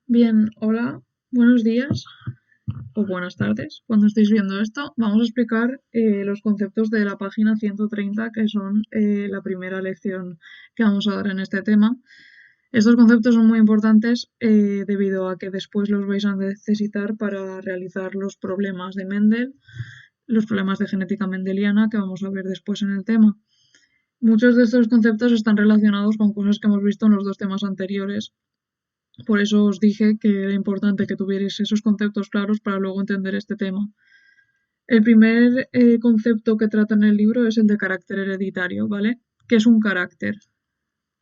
Bien, hola, buenos días o buenas tardes. Cuando estéis viendo esto, vamos a explicar los conceptos de la página 130, que son la primera lección que vamos a dar en este tema. Estos conceptos son muy importantes debido a que después los vais a necesitar para realizar los problemas de Mendel, los problemas de genética mendeliana que vamos a ver después en el tema. Muchos de estos conceptos están relacionados con cosas que hemos visto en los dos temas anteriores. Por eso os dije que era importante que tuvierais esos conceptos claros para luego entender este tema. El primer concepto que trata en el libro es el de carácter hereditario, ¿vale? ¿Qué es un carácter?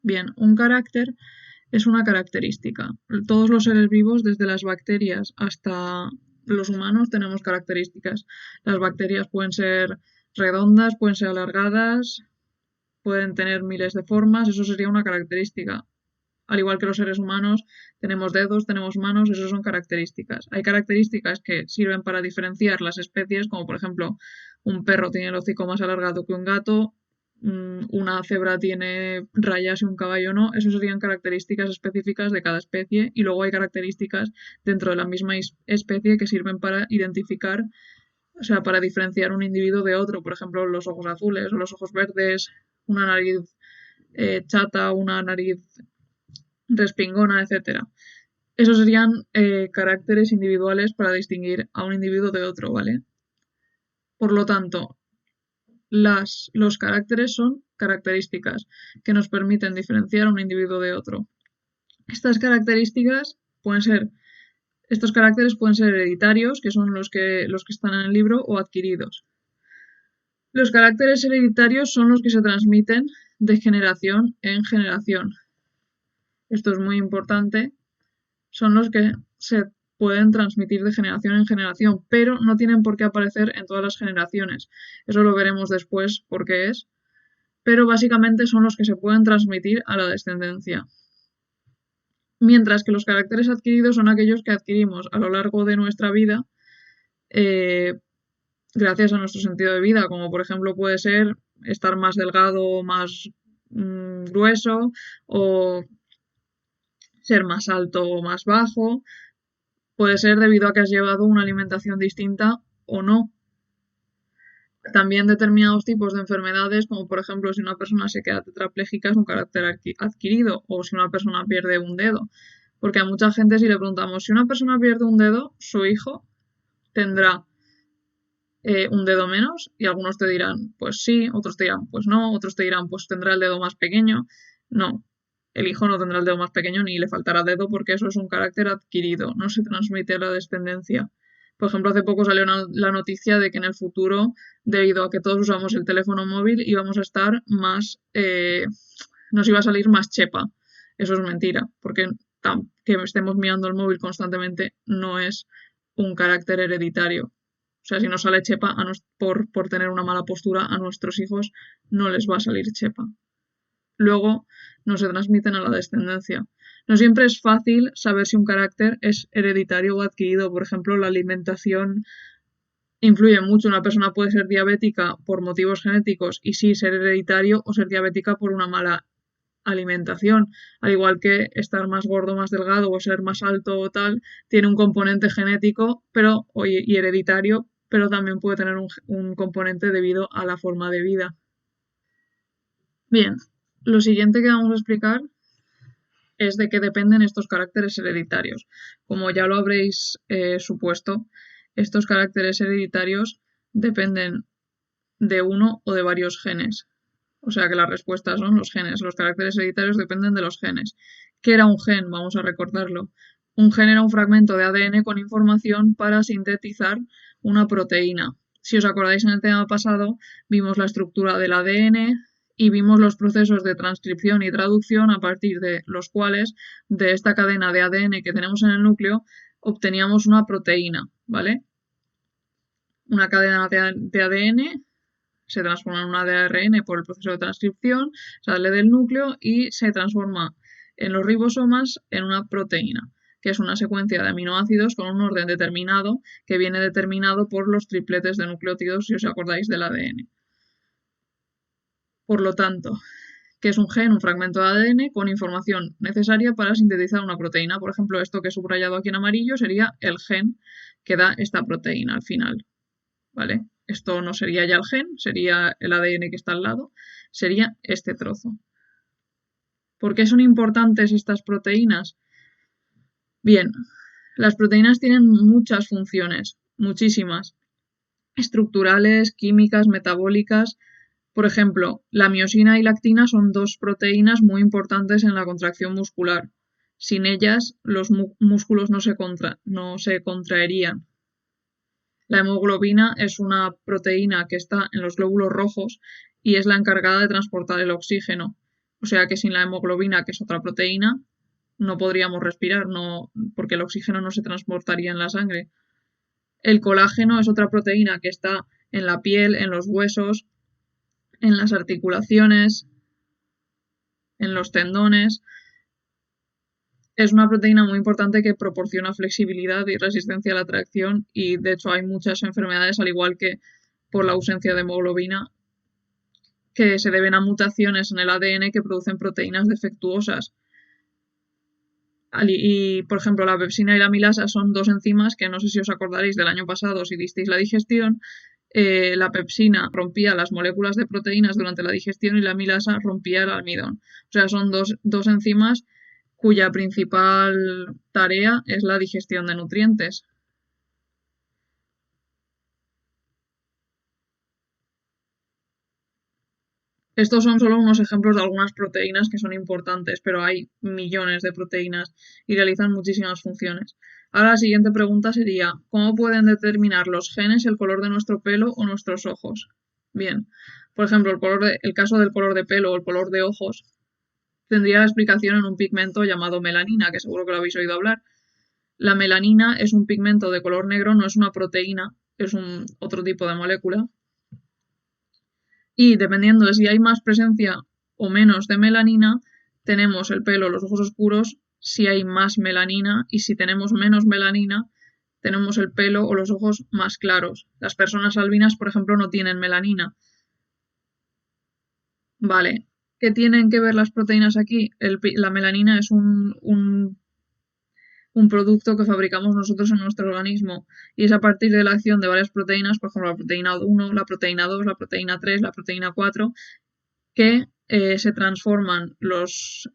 Bien, un carácter es una característica. Todos los seres vivos, desde las bacterias hasta los humanos, tenemos características. Las bacterias pueden ser redondas, pueden ser alargadas, pueden tener miles de formas, eso sería una característica. Al igual que los seres humanos, tenemos dedos, tenemos manos, eso son características. Hay características que sirven para diferenciar las especies, como por ejemplo, un perro tiene el hocico más alargado que un gato, una cebra tiene rayas y un caballo no. Eso serían características específicas de cada especie, y luego hay características dentro de la misma especie que sirven para identificar, o sea, para diferenciar un individuo de otro. Por ejemplo, los ojos azules o los ojos verdes, una nariz chata, una nariz respingona, etcétera. Esos serían caracteres individuales para distinguir a un individuo de otro, ¿vale? Por lo tanto, los caracteres son características que nos permiten diferenciar a un individuo de otro. Estas características pueden ser, estos caracteres pueden ser hereditarios, que son los que están en el libro, o adquiridos. Los caracteres hereditarios son los que se transmiten de generación en generación. Esto es muy importante, son los que se pueden transmitir de generación en generación, pero no tienen por qué aparecer en todas las generaciones. Eso lo veremos después por qué es, pero básicamente son los que se pueden transmitir a la descendencia. Mientras que los caracteres adquiridos son aquellos que adquirimos a lo largo de nuestra vida eh, gracias a nuestro sentido de vida, como por ejemplo puede ser estar más delgado o más grueso, o ser más alto o más bajo. Puede ser debido a que has llevado una alimentación distinta o no. También determinados tipos de enfermedades, como por ejemplo si una persona se queda tetrapléjica, es un carácter adquirido, o si una persona pierde un dedo. Porque a mucha gente, si le preguntamos, si una persona pierde un dedo, su hijo tendrá un dedo menos, y algunos te dirán, pues sí, otros te dirán, pues no, otros te dirán, pues tendrá el dedo más pequeño. No, el hijo no tendrá el dedo más pequeño ni le faltará dedo, porque eso es un carácter adquirido, no se transmite a la descendencia. Por ejemplo, hace poco salió la noticia de que en el futuro, debido a que todos usamos el teléfono móvil, íbamos a estar más, nos iba a salir más chepa. Eso es mentira, porque que estemos mirando el móvil constantemente no es un carácter hereditario. O sea, si nos sale chepa por tener una mala postura, a nuestros hijos no les va a salir chepa. Luego no se transmiten a la descendencia. No siempre es fácil saber si un carácter es hereditario o adquirido. Por ejemplo, la alimentación influye mucho. Una persona puede ser diabética por motivos genéticos y sí ser hereditario, o ser diabética por una mala alimentación. Al igual que estar más gordo, más delgado o ser más alto o tal, tiene un componente genético y hereditario, pero también puede tener un componente debido a la forma de vida. Bien, lo siguiente que vamos a explicar es de qué dependen estos caracteres hereditarios. Como ya lo habréis supuesto, estos caracteres hereditarios dependen de uno o de varios genes. O sea que las respuestas son los genes. Los caracteres hereditarios dependen de los genes. ¿Qué era un gen? Vamos a recordarlo. Un gen era un fragmento de ADN con información para sintetizar una proteína. Si os acordáis, en el tema pasado vimos la estructura del ADN y vimos los procesos de transcripción y traducción, a partir de los cuales, de esta cadena de ADN que tenemos en el núcleo, obteníamos una proteína, ¿vale? Una cadena de ADN se transforma en una de ARN por el proceso de transcripción, sale del núcleo y se transforma en los ribosomas en una proteína, que es una secuencia de aminoácidos con un orden determinado, que viene determinado por los tripletes de nucleótidos, si os acordáis del ADN. Por lo tanto, que es un gen, un fragmento de ADN con información necesaria para sintetizar una proteína. Por ejemplo, esto que he subrayado aquí en amarillo sería el gen que da esta proteína al final, ¿vale? Esto no sería ya el gen, sería el ADN que está al lado, sería este trozo. ¿Por qué son importantes estas proteínas? Bien, las proteínas tienen muchas funciones, muchísimas, estructurales, químicas, metabólicas. Por ejemplo, la miosina y la actina son dos proteínas muy importantes en la contracción muscular. Sin ellas, los músculos no se contraerían. La hemoglobina es una proteína que está en los glóbulos rojos y es la encargada de transportar el oxígeno. O sea que sin la hemoglobina, que es otra proteína, no podríamos respirar, no, porque el oxígeno no se transportaría en la sangre. El colágeno es otra proteína que está en la piel, en los huesos, en las articulaciones, en los tendones. Es una proteína muy importante que proporciona flexibilidad y resistencia a la tracción y de hecho hay muchas enfermedades, al igual que por la ausencia de hemoglobina, que se deben a mutaciones en el ADN que producen proteínas defectuosas. Y, por ejemplo, la pepsina y la amilasa son dos enzimas que no sé si os acordaréis del año pasado si disteis la digestión. La pepsina rompía las moléculas de proteínas durante la digestión y la amilasa rompía el almidón. O sea, son dos enzimas cuya principal tarea es la digestión de nutrientes. Estos son solo unos ejemplos de algunas proteínas que son importantes, pero hay millones de proteínas y realizan muchísimas funciones. Ahora la siguiente pregunta sería, ¿cómo pueden determinar los genes el color de nuestro pelo o nuestros ojos? Bien, por ejemplo, el caso del color de pelo o el color de ojos tendría la explicación en un pigmento llamado melanina, que seguro que lo habéis oído hablar. La melanina es un pigmento de color negro, no es una proteína, es otro tipo de molécula. Y dependiendo de si hay más presencia o menos de melanina, tenemos el pelo, los ojos oscuros, si hay más melanina, y si tenemos menos melanina, tenemos el pelo o los ojos más claros. Las personas albinas, por ejemplo, no tienen melanina. Vale, ¿qué tienen que ver las proteínas aquí? La melanina es un producto que fabricamos nosotros en nuestro organismo y es a partir de la acción de varias proteínas, por ejemplo la proteína 1, la proteína 2, la proteína 3, la proteína 4, que se transforman los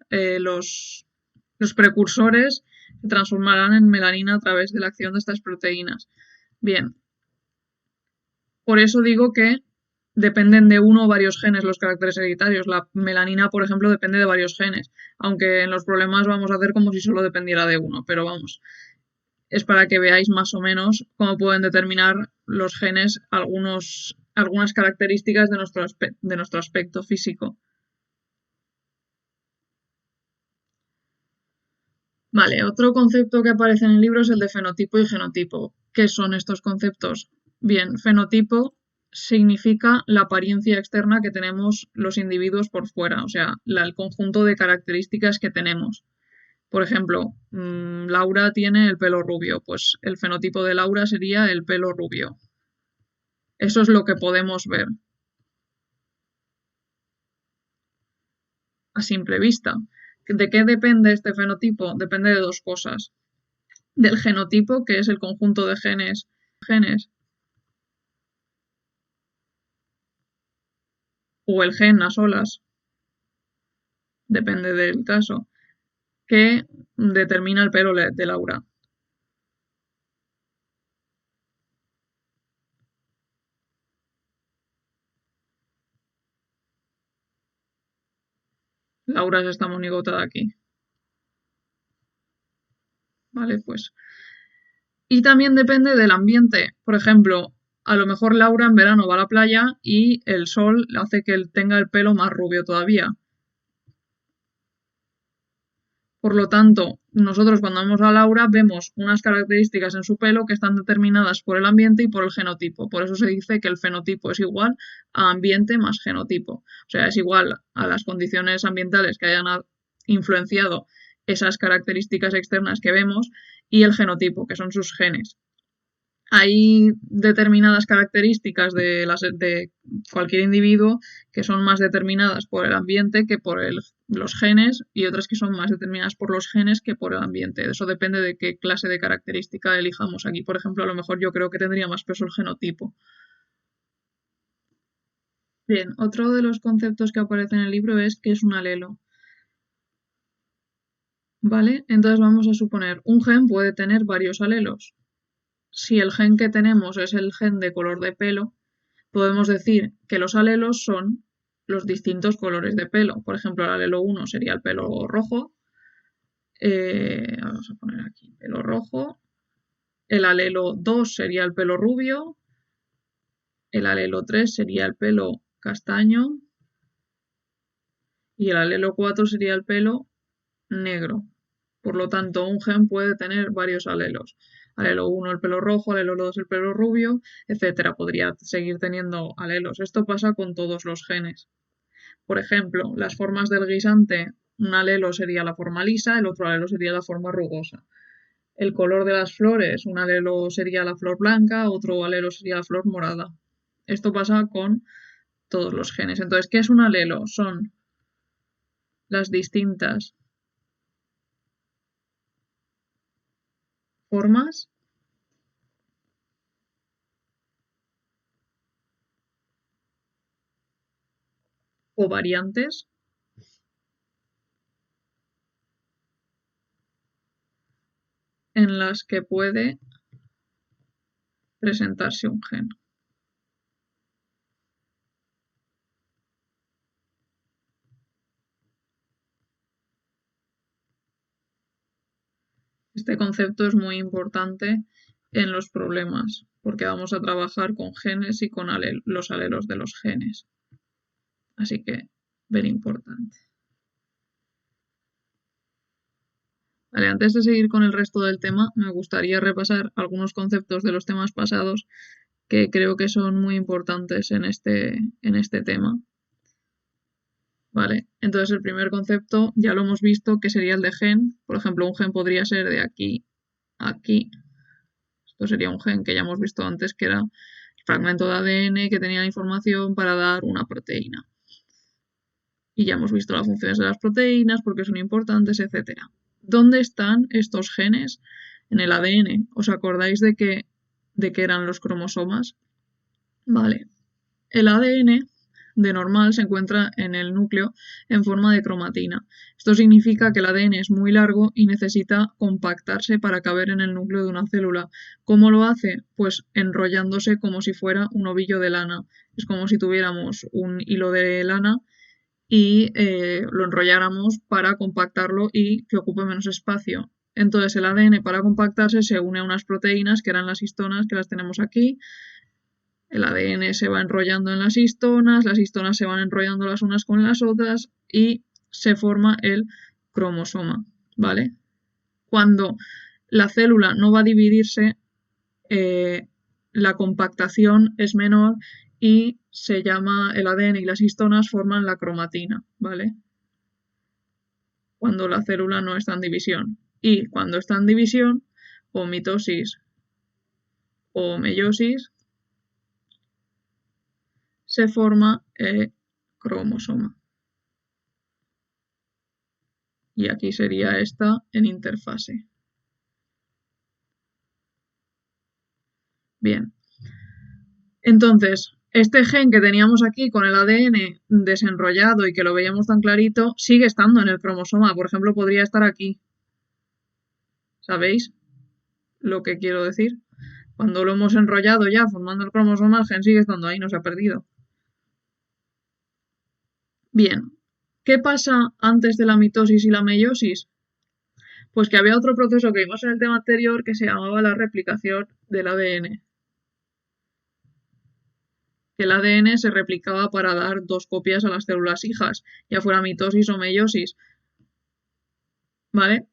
precursores, se transformarán en melanina a través de la acción de estas proteínas. Bien, por eso digo que dependen de uno o varios genes los caracteres hereditarios. La melanina, por ejemplo, depende de varios genes, aunque en los problemas vamos a hacer como si solo dependiera de uno, pero vamos, es para que veáis más o menos cómo pueden determinar los genes algunas características de nuestro aspecto físico. Vale, otro concepto que aparece en el libro es el de fenotipo y genotipo. ¿Qué son estos conceptos? Bien, fenotipo significa la apariencia externa que tenemos los individuos por fuera, o sea, el conjunto de características que tenemos. Por ejemplo, Laura tiene el pelo rubio, pues el fenotipo de Laura sería el pelo rubio. Eso es lo que podemos ver a simple vista. ¿De qué depende este fenotipo? Depende de dos cosas. Del genotipo, que es el conjunto de genes o el gen a solas, depende del caso, que determina el pelo de Laura. Laura es esta monigota de aquí. Vale, pues. Y también depende del ambiente. Por ejemplo, a lo mejor Laura en verano va a la playa y el sol hace que tenga el pelo más rubio todavía. Por lo tanto, nosotros cuando vemos a Laura vemos unas características en su pelo que están determinadas por el ambiente y por el genotipo. Por eso se dice que el fenotipo es igual a ambiente más genotipo. O sea, es igual a las condiciones ambientales que hayan influenciado esas características externas que vemos y el genotipo, que son sus genes. hay determinadas características de cualquier individuo que son más determinadas por el ambiente que por los genes y otras que son más determinadas por los genes que por el ambiente. Eso depende de qué clase de característica elijamos. Aquí, por ejemplo, a lo mejor yo creo que tendría más peso el genotipo. Bien, otro de los conceptos que aparece en el libro es qué es un alelo. ¿Vale? Entonces vamos a suponer, un gen puede tener varios alelos. Si el gen que tenemos es el gen de color de pelo, podemos decir que los alelos son los distintos colores de pelo. Por ejemplo, el alelo 1 sería el pelo rojo. Vamos a poner aquí pelo rojo. El alelo 2 sería el pelo rubio. El alelo 3 sería el pelo castaño. Y el alelo 4 sería el pelo negro. Por lo tanto, un gen puede tener varios alelos. Alelo 1 el pelo rojo, alelo 2 el pelo rubio, etcétera. Podría seguir teniendo alelos. Esto pasa con todos los genes. Por ejemplo, las formas del guisante, un alelo sería la forma lisa, el otro alelo sería la forma rugosa. El color de las flores, un alelo sería la flor blanca, otro alelo sería la flor morada. Esto pasa con todos los genes. Entonces, ¿qué es un alelo? Son las distintas formas o variantes en las que puede presentarse un gen. Este concepto es muy importante en los problemas, porque vamos a trabajar con genes y con los alelos de los genes. Así que, very importante. Vale, antes de seguir con el resto del tema, me gustaría repasar algunos conceptos de los temas pasados que creo que son muy importantes en este tema. Vale, entonces el primer concepto ya lo hemos visto, que sería el de gen. Por ejemplo, un gen podría ser de aquí a aquí. Esto sería un gen que ya hemos visto antes, que era el fragmento de ADN que tenía la información para dar una proteína. Y ya hemos visto las funciones de las proteínas, por qué son importantes, etc. ¿Dónde están estos genes? En el ADN. ¿Os acordáis de qué eran los cromosomas? Vale. El ADN de normal se encuentra en el núcleo en forma de cromatina. Esto significa que el ADN es muy largo y necesita compactarse para caber en el núcleo de una célula. ¿Cómo lo hace? Pues enrollándose como si fuera un ovillo de lana. Es como si tuviéramos un hilo de lana y lo enrolláramos para compactarlo y que ocupe menos espacio. Entonces el ADN para compactarse se une a unas proteínas que eran las histonas, que las tenemos aquí. El ADN se va enrollando en las histonas se van enrollando las unas con las otras y se forma el cromosoma, ¿vale? Cuando la célula no va a dividirse, la compactación es menor y se llama el ADN y las histonas forman la cromatina, ¿vale? Cuando la célula no está en división. Y cuando está en división, o mitosis o meiosis, se forma el cromosoma. Y aquí sería esta en interfase. Bien. Entonces, este gen que teníamos aquí con el ADN desenrollado y que lo veíamos tan clarito, sigue estando en el cromosoma. Por ejemplo, podría estar aquí. ¿Sabéis lo que quiero decir? Cuando lo hemos enrollado ya formando el cromosoma, el gen sigue estando ahí, no se ha perdido. Bien, ¿qué pasa antes de la mitosis y la meiosis? Pues que había otro proceso que vimos en el tema anterior que se llamaba la replicación del ADN. Que el ADN se replicaba para dar dos copias a las células hijas, ya fuera mitosis o meiosis. ¿Vale?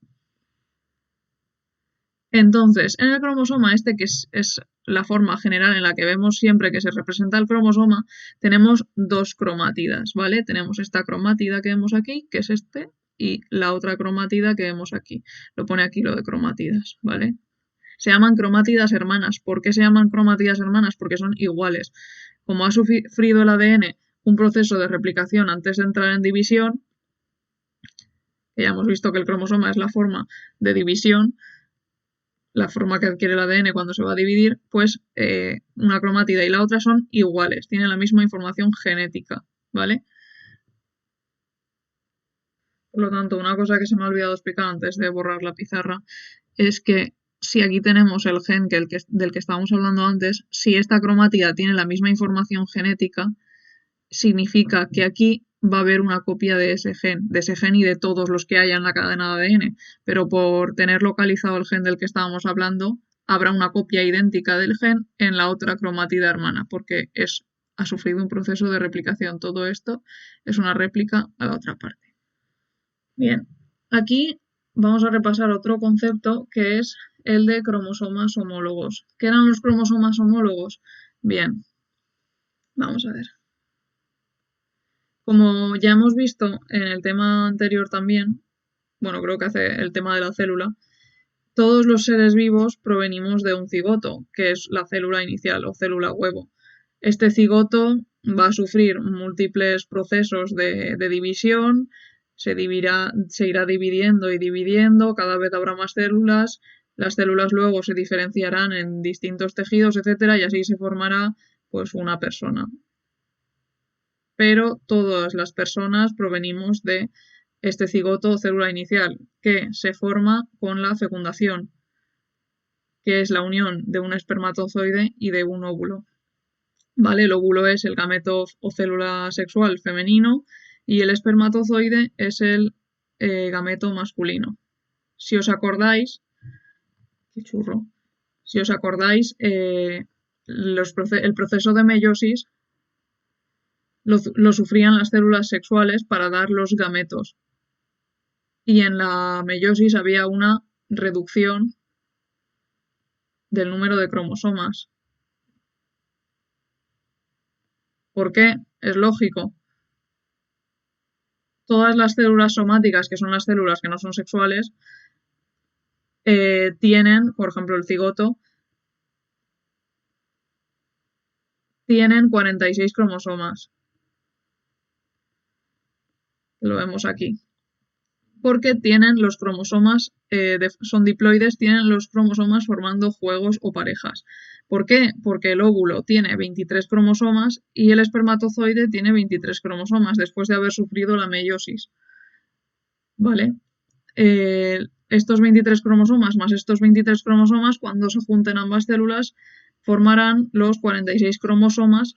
Entonces, en el cromosoma este, que es la forma general en la que vemos siempre que se representa el cromosoma, tenemos dos cromátidas, ¿vale? Tenemos esta cromátida que vemos aquí, que es este, y la otra cromátida que vemos aquí. Lo pone aquí lo de cromátidas, ¿vale? Se llaman cromátidas hermanas. ¿Por qué se llaman cromátidas hermanas? Porque son iguales. Como ha sufrido el ADN un proceso de replicación antes de entrar en división, que ya hemos visto que el cromosoma es la forma de división, la forma que adquiere el ADN cuando se va a dividir, pues una cromátida y la otra son iguales, tienen la misma información genética, ¿vale? Por lo tanto, una cosa que se me ha olvidado explicar antes de borrar la pizarra es que si aquí tenemos el gen del que estábamos hablando antes, si esta cromátida tiene la misma información genética, significa que aquí va a haber una copia de ese gen y de todos los que haya en la cadena de ADN, pero por tener localizado el gen del que estábamos hablando, habrá una copia idéntica del gen en la otra cromátida hermana, porque ha sufrido un proceso de replicación. Todo esto es una réplica a la otra parte. Bien, aquí vamos a repasar otro concepto que es el de cromosomas homólogos. ¿Qué eran los cromosomas homólogos? Bien, vamos a ver. Como ya hemos visto en el tema anterior también, bueno, creo que hace el tema de la célula, todos los seres vivos provenimos de un cigoto, que es la célula inicial o célula huevo. Este cigoto va a sufrir múltiples procesos de división, se irá dividiendo y dividiendo, cada vez habrá más células, las células luego se diferenciarán en distintos tejidos, etcétera, y así se formará pues una persona. Pero todas las personas provenimos de este cigoto o célula inicial, que se forma con la fecundación, que es la unión de un espermatozoide y de un óvulo. ¿Vale? El óvulo es el gameto o célula sexual femenino y el espermatozoide es el gameto masculino. Si os acordáis, qué churro, si os acordáis, el proceso de meiosis lo sufrían las células sexuales para dar los gametos. Y en la meiosis había una reducción del número de cromosomas. ¿Por qué? Es lógico. Todas las células somáticas, que son las células que no son sexuales, tienen, por ejemplo, el cigoto, tienen 46 cromosomas. Lo vemos aquí. Porque tienen los cromosomas, son diploides, tienen los cromosomas formando juegos o parejas. ¿Por qué? Porque el óvulo tiene 23 cromosomas y el espermatozoide tiene 23 cromosomas después de haber sufrido la meiosis. ¿Vale? Estos 23 cromosomas más estos 23 cromosomas, cuando se junten ambas células, formarán los 46 cromosomas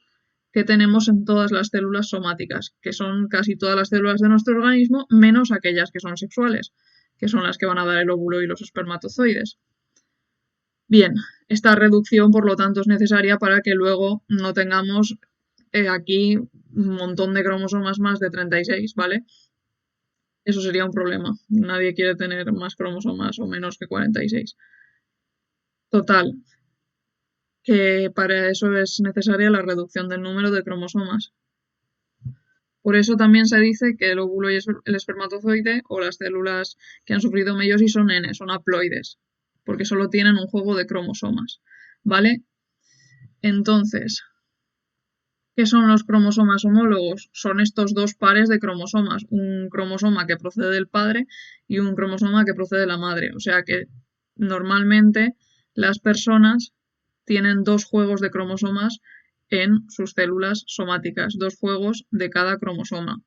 que tenemos en todas las células somáticas, que son casi todas las células de nuestro organismo, menos aquellas que son sexuales, que son las que van a dar el óvulo y los espermatozoides. Bien, esta reducción, por lo tanto, es necesaria para que luego no tengamos aquí un montón de cromosomas más de 36, ¿vale? Eso sería un problema. Nadie quiere tener más cromosomas o menos que 46. Total, que para eso es necesaria la reducción del número de cromosomas. Por eso también se dice que el óvulo y el espermatozoide o las células que han sufrido meiosis son N, son haploides, porque solo tienen un juego de cromosomas, ¿vale? Entonces, ¿qué son los cromosomas homólogos? Son estos dos pares de cromosomas, un cromosoma que procede del padre y un cromosoma que procede de la madre. O sea que normalmente las personas tienen dos juegos de cromosomas en sus células somáticas, dos juegos de cada cromosoma.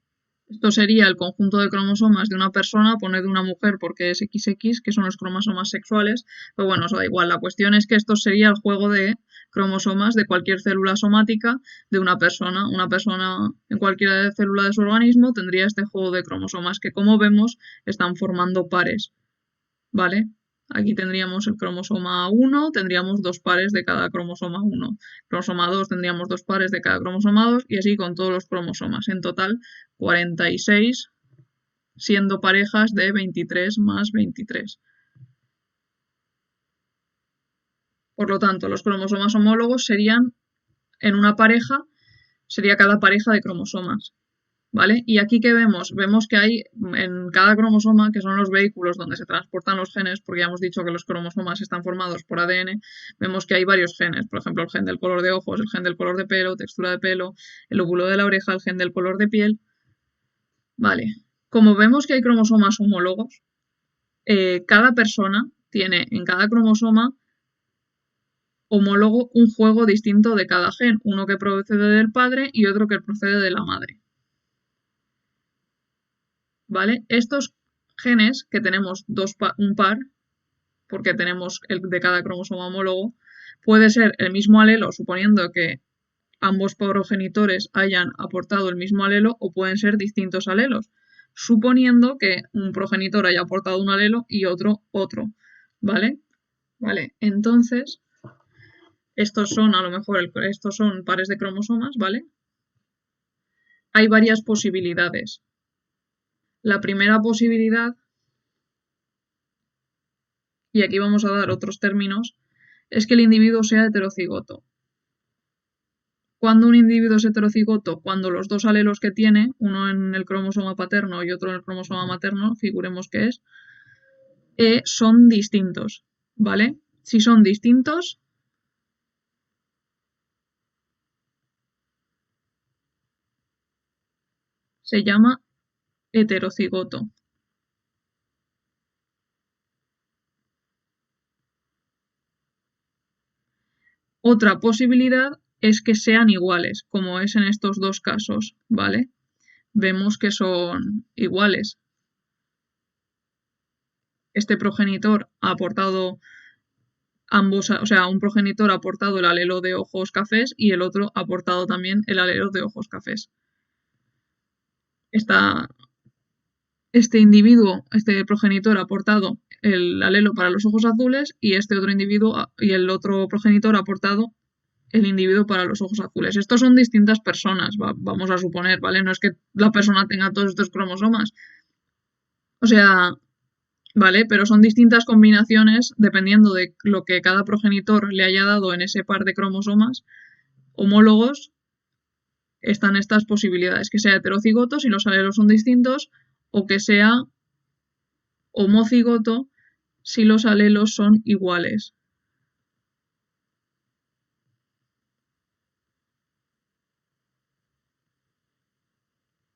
Esto sería el conjunto de cromosomas de una persona, poned de una mujer porque es XX, que son los cromosomas sexuales, pero bueno, eso da igual. La cuestión es que esto sería el juego de cromosomas de cualquier célula somática de una persona. Una persona en cualquier célula de su organismo tendría este juego de cromosomas que, como vemos, están formando pares, ¿vale? Aquí tendríamos el cromosoma 1, tendríamos dos pares de cada cromosoma 1. Cromosoma 2 tendríamos dos pares de cada cromosoma 2 y así con todos los cromosomas. En total, 46, siendo parejas de 23 más 23. Por lo tanto, los cromosomas homólogos serían, en una pareja, sería cada pareja de cromosomas. ¿vale? Y aquí que vemos, vemos que hay en cada cromosoma, que son los vehículos donde se transportan los genes, porque ya hemos dicho que los cromosomas están formados por ADN, vemos que hay varios genes, por ejemplo, el gen del color de ojos, el gen del color de pelo, textura de pelo, el lóbulo de la oreja, el gen del color de piel, ¿vale? Como vemos que hay cromosomas homólogos, cada persona tiene en cada cromosoma homólogo un juego distinto de cada gen, uno que procede del padre y otro que procede de la madre. ¿Vale? Estos genes que tenemos un par, porque tenemos el de cada cromosoma homólogo, puede ser el mismo alelo, suponiendo que ambos progenitores hayan aportado el mismo alelo, o pueden ser distintos alelos, suponiendo que un progenitor haya aportado un alelo y otro, ¿vale? Vale, entonces, estos son, a lo mejor, estos son pares de cromosomas, ¿vale? Hay varias posibilidades. La primera posibilidad, y aquí vamos a dar otros términos, es que el individuo sea heterocigoto. Cuando un individuo es heterocigoto, cuando los dos alelos que tiene, uno en el cromosoma paterno y otro en el cromosoma materno, figuremos que es, son distintos, ¿vale? Si son distintos, se llama heterocigoto. Otra posibilidad es que sean iguales, como es en estos dos casos, ¿vale? Vemos que son iguales. Este progenitor ha aportado ambos, o sea, un progenitor ha aportado el alelo de ojos cafés y el otro ha aportado también el alelo de ojos cafés. Este individuo, este progenitor ha aportado el alelo para los ojos azules y este otro individuo y el otro progenitor ha aportado el individuo para los ojos azules. Estos son distintas personas, vamos a suponer, ¿vale? No es que la persona tenga todos estos cromosomas. O sea, ¿vale? Pero son distintas combinaciones dependiendo de lo que cada progenitor le haya dado en ese par de cromosomas homólogos. Están estas posibilidades, que sea heterocigoto si los alelos son distintos o que sea homocigoto si los alelos son iguales.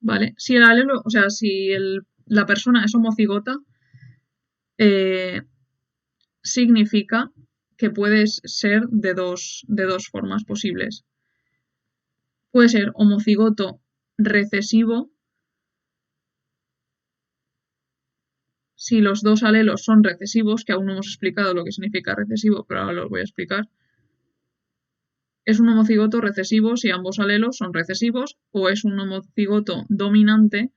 ¿Vale? Si el alelo, o sea, si la persona es homocigota, eh, significa que puedes ser de dos formas posibles. Puede ser homocigoto recesivo si los dos alelos son recesivos, que aún no hemos explicado lo que significa recesivo, pero ahora lo voy a explicar. Es un homocigoto recesivo si ambos alelos son recesivos, o es un homocigoto dominante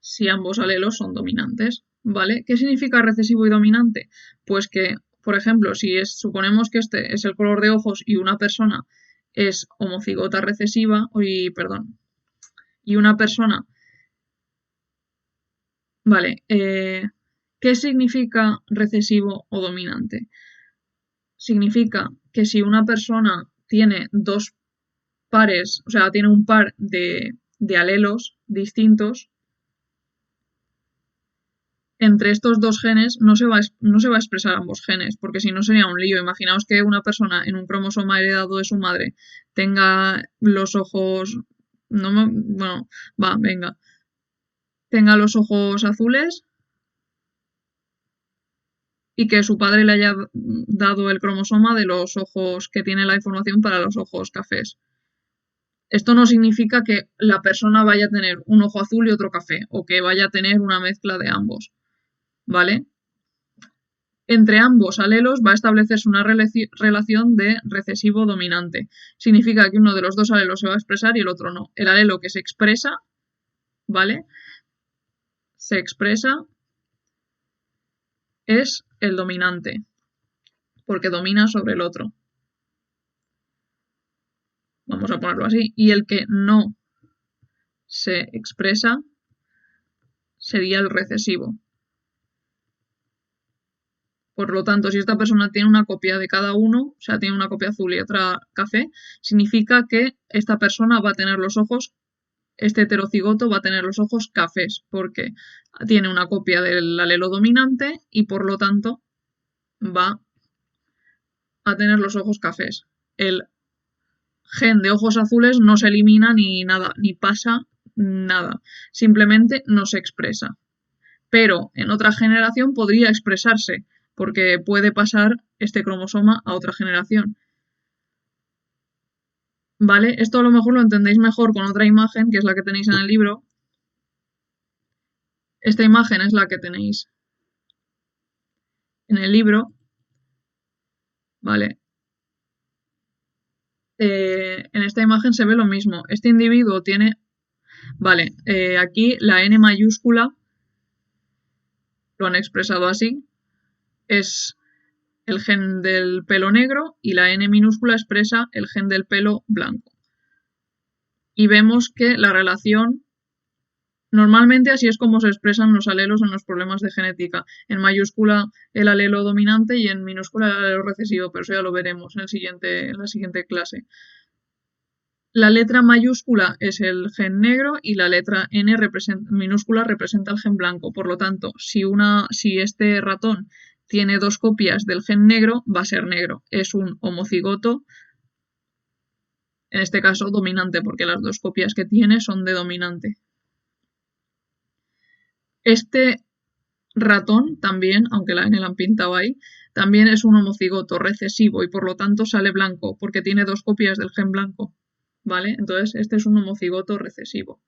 si ambos alelos son dominantes, ¿vale? ¿Qué significa recesivo y dominante? Pues que, por ejemplo, suponemos que este es el color de ojos y una persona es homocigota recesiva, y una persona, vale, ¿qué significa recesivo o dominante? Significa que si una persona tiene dos pares, o sea, tiene un par de alelos distintos, entre estos dos genes no se va a expresar ambos genes, porque si no sería un lío. Imaginaos que una persona en un cromosoma heredado de su madre tenga los ojos, bueno, venga, tenga los ojos azules y que su padre le haya dado el cromosoma de los ojos que tiene la información para los ojos cafés. Esto no significa que la persona vaya a tener un ojo azul y otro café, o que vaya a tener una mezcla de ambos, ¿vale? Entre ambos alelos va a establecerse una relación de recesivo dominante. Significa que uno de los dos alelos se va a expresar y el otro no. El alelo que se expresa, ¿vale? Se expresa es el dominante, porque domina sobre el otro. Vamos a ponerlo así. Y el que no se expresa sería el recesivo. Por lo tanto, si esta persona tiene una copia de cada uno, o sea, tiene una copia azul y otra café, significa que esta persona va a tener los ojos, este heterocigoto va a tener los ojos cafés, porque tiene una copia del alelo dominante y por lo tanto va a tener los ojos cafés. El gen de ojos azules no se elimina ni nada, ni pasa nada, simplemente no se expresa. Pero en otra generación podría expresarse, porque puede pasar este cromosoma a otra generación. ¿Vale? Esto a lo mejor lo entendéis mejor con otra imagen, que es la que tenéis en el libro. Esta imagen es la que tenéis en el libro, ¿vale? En esta imagen se ve lo mismo. Este individuo tiene, vale, aquí la N mayúscula, lo han expresado así, es el gen del pelo negro y la N minúscula expresa el gen del pelo blanco. Y vemos que la relación, normalmente así es como se expresan los alelos en los problemas de genética. En mayúscula el alelo dominante y en minúscula el alelo recesivo, pero eso ya lo veremos en la siguiente clase. La letra mayúscula es el gen negro y la letra N minúscula representa el gen blanco. Por lo tanto, si este ratón tiene dos copias del gen negro, va a ser negro. Es un homocigoto, en este caso dominante, porque las dos copias que tiene son de dominante. Este ratón también, aunque la N la han pintado ahí, también es un homocigoto recesivo y por lo tanto sale blanco, porque tiene dos copias del gen blanco. ¿Vale? Entonces, este es un homocigoto recesivo.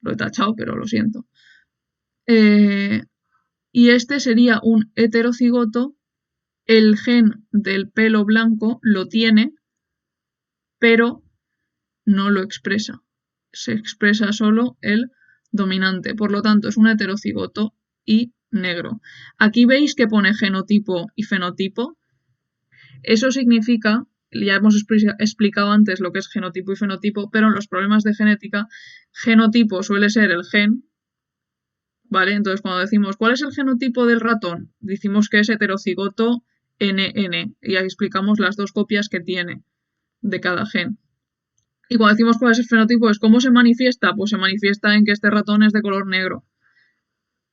Lo he tachado, pero lo siento. Y este sería un heterocigoto. El gen del pelo blanco lo tiene, pero no lo expresa. Se expresa solo el dominante. Por lo tanto, es un heterocigoto y negro. Aquí veis que pone genotipo y fenotipo. Eso significa, ya hemos explicado antes lo que es genotipo y fenotipo, pero en los problemas de genética, genotipo suele ser el gen, ¿vale? Entonces cuando decimos, ¿cuál es el genotipo del ratón? Decimos que es heterocigoto NN, y ahí explicamos las dos copias que tiene de cada gen. Y cuando decimos cuál es el fenotipo, es cómo se manifiesta, pues se manifiesta en que este ratón es de color negro,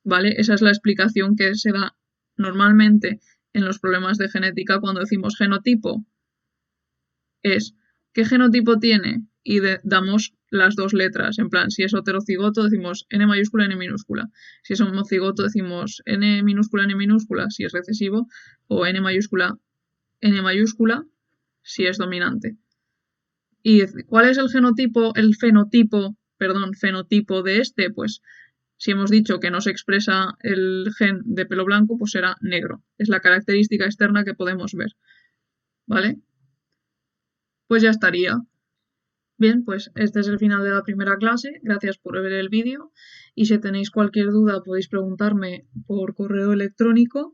¿vale? Esa es la explicación que se da normalmente en los problemas de genética cuando decimos genotipo. Es qué genotipo tiene y damos las dos letras. En plan, si es heterocigoto decimos N mayúscula, N minúscula. Si es homocigoto decimos N minúscula si es recesivo o N mayúscula si es dominante. ¿Y cuál es el fenotipo de este? Pues si hemos dicho que no se expresa el gen de pelo blanco, pues será negro. Es la característica externa que podemos ver. ¿Vale? Pues ya estaría. Bien, pues este es el final de la primera clase. Gracias por ver el vídeo y si tenéis cualquier duda podéis preguntarme por correo electrónico,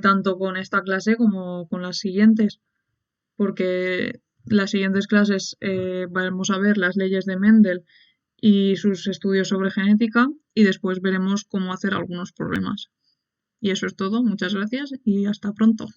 tanto con esta clase como con las siguientes, porque las siguientes clases vamos a ver las leyes de Mendel y sus estudios sobre genética y después veremos cómo hacer algunos problemas. Y eso es todo. Muchas gracias y hasta pronto.